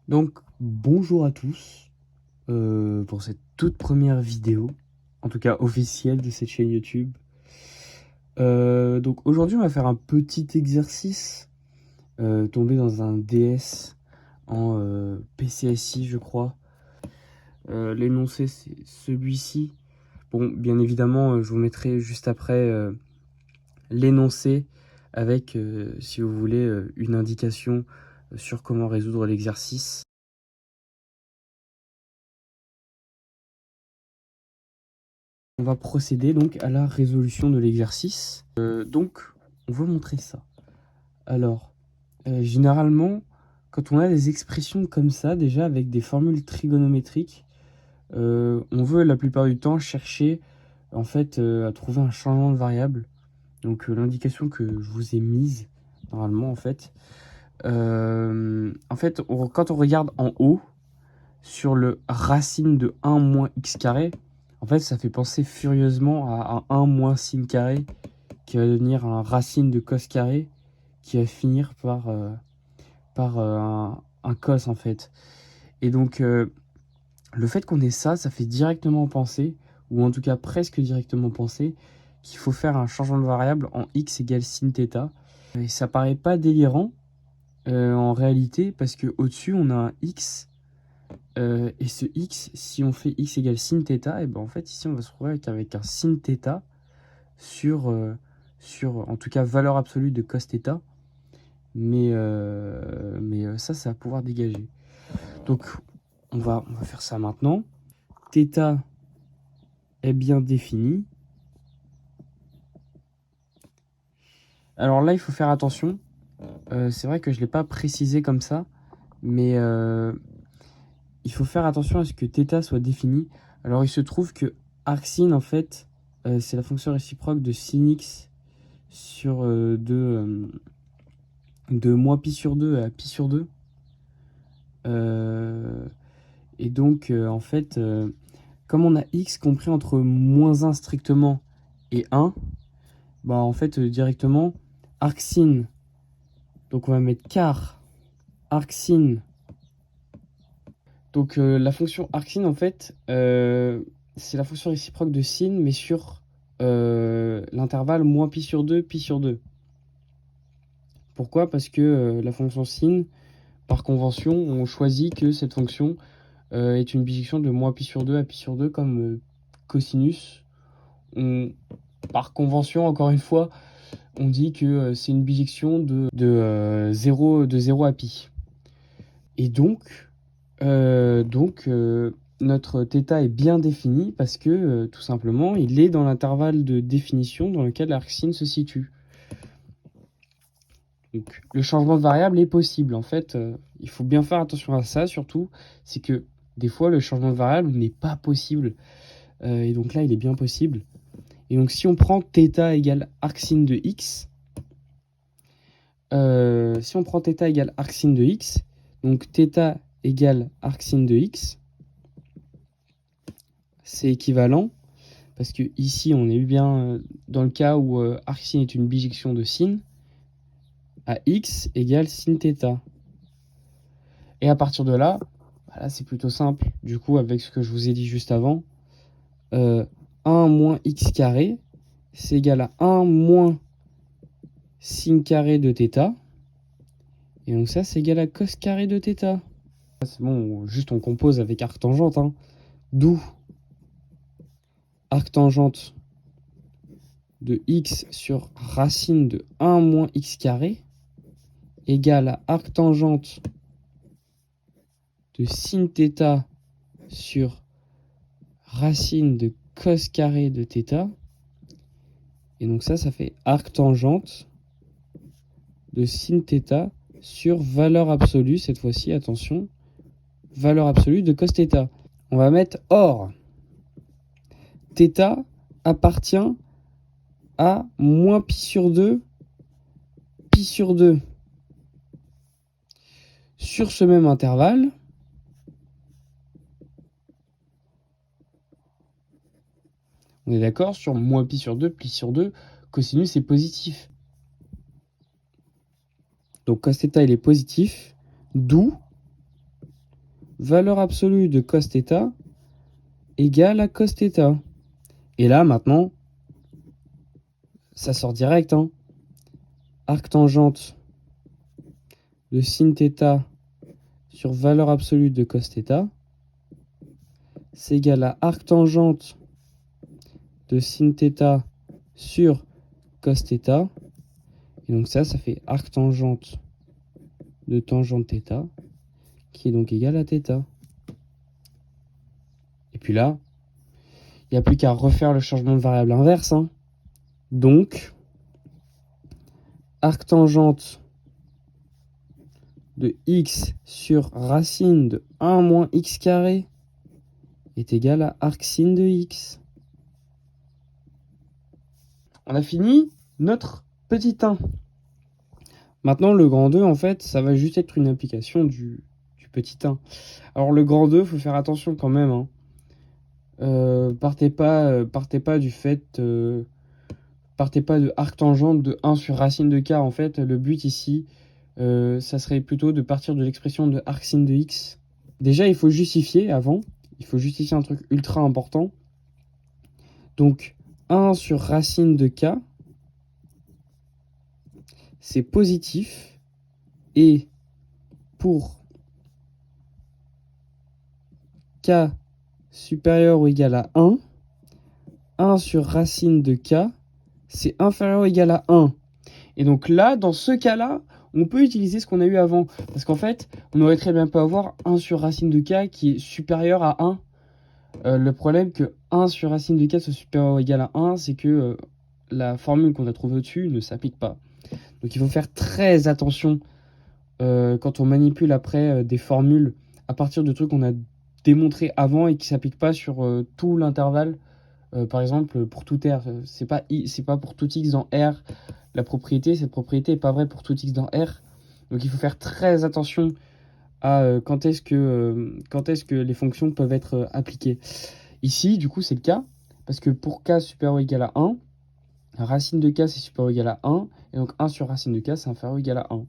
Donc, bonjour à tous pour cette toute première vidéo, en tout cas officielle de cette chaîne YouTube. Donc aujourd'hui, on va faire un petit exercice tombé dans un DS en PCSI, je crois. L'énoncé, c'est celui-ci. Bon, bien évidemment, je vous mettrai juste après l'énoncé avec, si vous voulez, une indication sur comment résoudre l'exercice. On va procéder donc à la résolution de l'exercice. Donc, on va montrer ça. Alors, généralement, quand on a des expressions comme ça, déjà avec des formules trigonométriques, on veut la plupart du temps chercher en fait à trouver un changement de variable. Donc l'indication que je vous ai mise normalement quand on regarde en haut sur le racine de 1 moins x carré, en fait ça fait penser furieusement à un 1 moins sin carré qui va devenir un racine de cos carré qui va finir par un cos en fait. Et donc le fait qu'on ait ça, ça fait directement penser, ou en tout cas presque directement penser, qu'il faut faire un changement de variable en x égale sin θ. Et ça paraît pas délirant en réalité, parce que au-dessus on a un x, et ce x, si on fait x égale sin θ, et ben en fait ici on va se retrouver avec un sin θ sur en tout cas valeur absolue de cos θ. Mais ça va pouvoir dégager. Donc, on va faire ça maintenant. Θ est bien défini. Alors là, il faut faire attention. C'est vrai que je ne l'ai pas précisé comme ça, mais il faut faire attention à ce que θ soit défini. Alors, il se trouve que arcsin, en fait, c'est la fonction réciproque de sin x sur de moins pi sur 2 à pi sur 2. Et donc, en fait, comme on a x compris entre moins 1 strictement et 1, bah en fait, directement, arcsin, donc on va mettre car arcsin. Donc la fonction arcsin, en fait, c'est la fonction réciproque de sin, mais sur l'intervalle moins pi sur 2, pi sur 2. Pourquoi? Parce que la fonction sin, par convention, on choisit que cette fonction est une bijection de moins pi sur 2 à pi sur 2 comme cosinus. Par convention, encore une fois, on dit que c'est une bijection de 0 à pi. Et donc notre θ est bien défini parce que tout simplement, il est dans l'intervalle de définition dans lequel l'arcsin se situe. Donc, le changement de variable est possible. En fait, il faut bien faire attention à ça, surtout, c'est que des fois, le changement de variable n'est pas possible. Et donc là, il est bien possible. Et donc, si on prend θ égale arcsin de x, si on prend θ égale arcsin de x, donc θ égale arcsin de x, c'est équivalent, parce que ici, on est bien dans le cas où arcsin est une bijection de sin, à x égale sin θ. Et à partir de là, là c'est plutôt simple. Du coup, avec ce que je vous ai dit juste avant, 1 moins x carré, c'est égal à 1 moins sin carré de θ. Et donc ça, c'est égal à cos carré de θ. C'est bon, juste on compose avec arctangente. Hein. D'où arctangente de x sur racine de 1 moins x carré égale à arctangente de sin θ sur racine de cos carré de θ. Et donc ça fait arctangente de sin θ sur valeur absolue, cette fois-ci, attention, valeur absolue de cos θ. On va mettre or. θ appartient à moins pi sur 2, pi sur 2. Sur ce même intervalle, on est d'accord, sur moins pi sur 2, pi sur 2, cosinus est positif. Donc cos θ il est positif, d'où valeur absolue de cos θ égale à cos θ. Et là, maintenant, ça sort direct, hein. Arctangente de sin θ sur valeur absolue de cos θ, c'est égal à arctangente de sin θ sur cos θ. Et donc ça fait arctangente de tangente θ, qui est donc égal à θ. Et puis là, il n'y a plus qu'à refaire le changement de variable inverse, hein. Donc, arctangente de x sur racine de 1 moins x carré est égal à arcsine de x. On a fini notre petit 1. Maintenant, le grand 2, en fait, ça va juste être une application du petit 1. Alors, le grand 2, il faut faire attention quand même, hein. Partez pas du fait... partez pas de arctangente de 1 sur racine de k. En fait, le but ici, ça serait plutôt de partir de l'expression de arcsine de x. Déjà, il faut justifier avant. Il faut justifier un truc ultra important. Donc, 1 sur racine de k, c'est positif. Et pour k supérieur ou égal à 1 sur racine de k, c'est inférieur ou égal à 1. Et donc là, dans ce cas-là, on peut utiliser ce qu'on a eu avant. Parce qu'en fait, on aurait très bien pu avoir 1 sur racine de k qui est supérieur à 1. Le problème que 1 sur racine de k soit supérieur ou égal à 1, c'est que la formule qu'on a trouvée au-dessus ne s'applique pas. Donc il faut faire très attention quand on manipule après des formules à partir de trucs qu'on a démontrés avant et qui ne s'appliquent pas sur tout l'intervalle. Par exemple, pour tout R, c'est pas pour tout x dans R la propriété. Cette propriété n'est pas vraie pour tout x dans R. Donc il faut faire très attention à quand est-ce que les fonctions peuvent être appliquées. Ici, du coup, c'est le cas, parce que pour k supérieur ou égal à 1, racine de k c'est supérieur ou égal à 1, et donc 1 sur racine de k c'est inférieur ou égal à 1.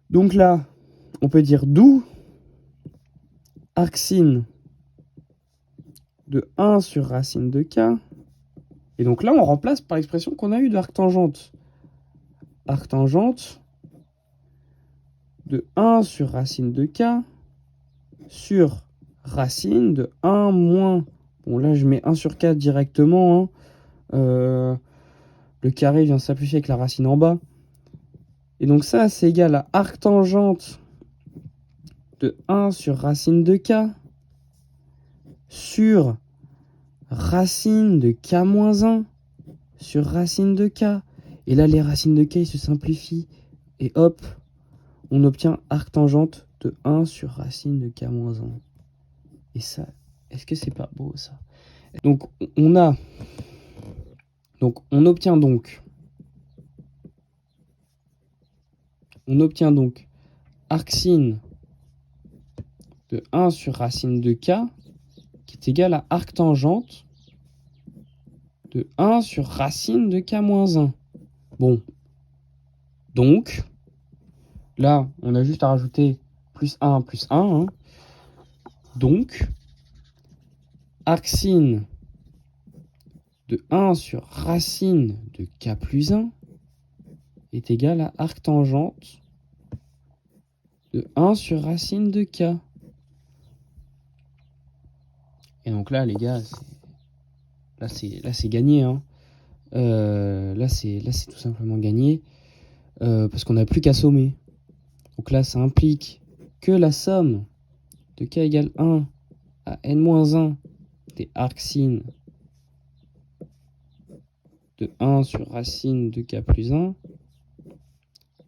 Donc là, on peut dire d'où arcsine de 1 sur racine de k. Et donc là, on remplace par l'expression qu'on a eue de arctangente. Arctangente de 1 sur racine de k sur racine de 1 moins... Bon, là, je mets 1 sur k directement, hein. Le carré vient s'amplifier avec la racine en bas. Et donc ça, c'est égal à arctangente de 1 sur racine de k sur racine de k moins 1 sur racine de k. Et là, les racines de k ils se simplifient. Et hop, on obtient arctangente de 1 sur racine de k moins 1. Et ça, est-ce que c'est pas beau ça? Donc, on obtient donc arcsine de 1 sur racine de k qui est égal à arctangente de 1 sur racine de k moins 1. Bon, donc, là, on a juste à rajouter plus 1, hein. Donc, arcsine de 1 sur racine de k plus 1 est égal à arctangente de 1 sur racine de k. Et donc là, les gars, là c'est gagné, hein. Là, c'est tout simplement gagné. Parce qu'on n'a plus qu'à sommer. Donc là, ça implique que la somme de k égale 1 à n-1 des arcsines de 1 sur racine de k plus 1,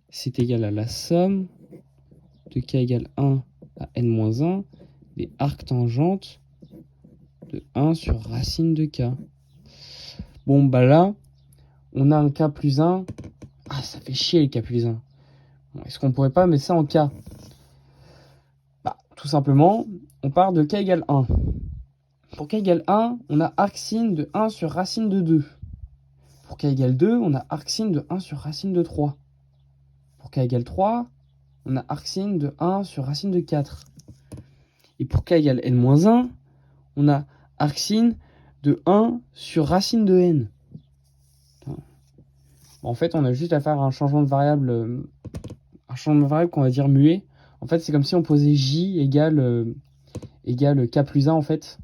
c'est égal à la somme de k égale 1 à n-1 des arctangentes de 1 sur racine de k. Bon, bah là, on a un k plus 1. Ah, ça fait chier le k plus 1. Bon, est-ce qu'on pourrait pas mettre ça en k? Bah, tout simplement, on part de k égale 1. Pour k égale 1, on a arcsine de 1 sur racine de 2. Pour k égale 2, on a arcsine de 1 sur racine de 3. Pour k égale 3, on a arcsin de 1 sur racine de 4. Et pour k égale n-1, on a arcsin de 1 sur racine de n. En fait, on a juste à faire un changement de variable qu'on va dire muet. En fait, c'est comme si on posait j égale k plus 1, en fait.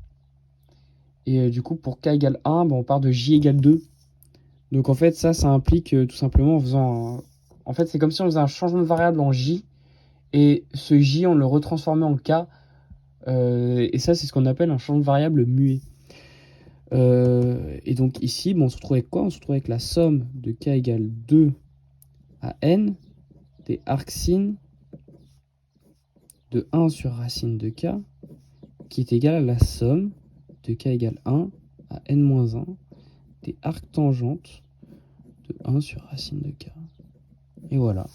Et du coup, pour k égale 1, on part de j égale 2. Donc en fait, ça implique tout simplement en faisant En fait, c'est comme si on faisait un changement de variable en j, et ce j, on le retransformait en k. Et ça, c'est ce qu'on appelle un changement de variable muet. Et donc ici, on se retrouve avec quoi? On se retrouve avec la somme de k égale 2 à n des arcsin de 1 sur racine de k, qui est égal à la somme de k égale 1 à n-1 des arctangentes de 1 sur racine de k. Et voilà,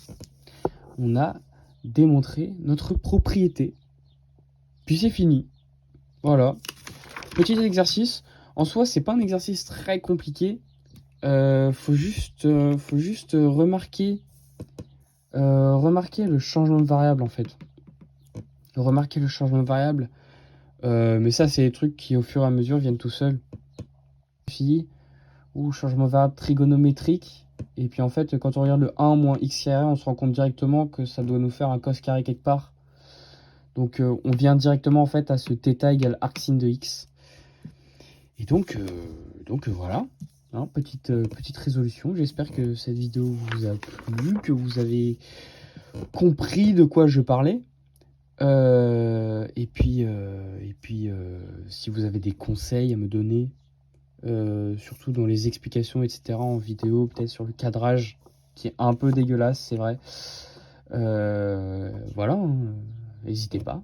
on a démontré notre propriété. Puis c'est fini. Voilà. Petit exercice. En soi, c'est pas un exercice très compliqué. Faut juste remarquer le changement de variable, en fait. Remarquer le changement de variable. Mais ça, c'est des trucs qui, au fur et à mesure, viennent tout seuls. Ou changement de variable trigonométrique. Et puis, en fait, quand on regarde le 1 moins x carré, on se rend compte directement que ça doit nous faire un cos carré quelque part. Donc, on vient directement, en fait, à ce θ égale arcsin de x. Et donc voilà. Hein, petite résolution. J'espère que cette vidéo vous a plu, que vous avez compris de quoi je parlais. Et puis, si vous avez des conseils à me donner, surtout dans les explications, etc., en vidéo, peut-être sur le cadrage, qui est un peu dégueulasse, c'est vrai. Voilà, hein, n'hésitez pas.